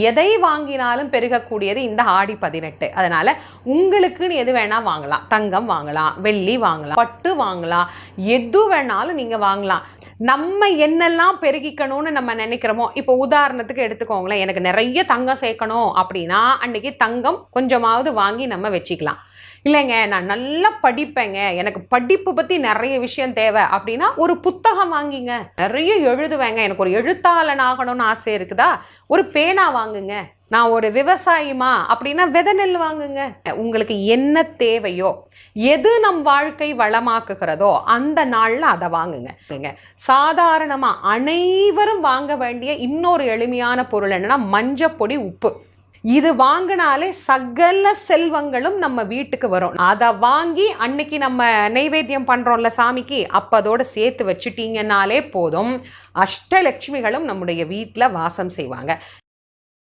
எதை வாங்கினாலும் பெருகக்கூடியது இந்த ஆடி 18. அதனால உங்களுக்குன்னு எது வேணா வாங்கலாம். தங்கம் வாங்கலாம், வெள்ளி வாங்கலாம், பட்டு வாங்கலாம், எது வேணாலும் நீங்க வாங்கலாம். நம்ம என்னெல்லாம் பெருகிக்கணும்னு நம்ம நினைக்கிறோமோ, இப்போ உதாரணத்துக்கு எடுத்துக்கோங்களேன், எனக்கு நிறைய தங்கம் சேர்க்கணும் அப்படின்னா அன்னைக்கு தங்கம் கொஞ்சமாவது வாங்கி நம்ம வச்சுக்கலாம். இல்லைங்க நான் நல்லா படிப்பேங்க, எனக்கு படிப்பு பற்றி நிறைய விஷயம் தேவை அப்படின்னா ஒரு புத்தகம் வாங்கிங்க. நிறைய எழுதுவேங்க, எனக்கு ஒரு எழுத்தாளன் ஆகணும்னு ஆசை இருக்குதா, ஒரு பேனா வாங்குங்க. நான் ஒரு விவசாயிமா அப்படின்னா விதை நெல் வாங்குங்க. உங்களுக்கு என்ன தேவையோ, எது நம் வாழ்க்கை வளமாக்குகிறதோ அந்த நாள்ல அதை வாங்குங்க. சாதாரணமா அனைவரும் வாங்க வேண்டிய இன்னொரு எளிமையான பொருள் என்னன்னா மஞ்சப்பொடி, உப்பு. இது வாங்கினாலே சகல செல்வங்களும் நம்ம வீட்டுக்கு வரும். அதை வாங்கி அன்னைக்கு நம்ம நைவேத்தியம் பண்றோம்ல சாமிக்கு, அப்ப அதோட சேர்த்து வச்சுட்டீங்கன்னாலே போதும், அஷ்டலட்சுமிகளும் நம்முடைய வீட்டில் வாசம் செய்வாங்க.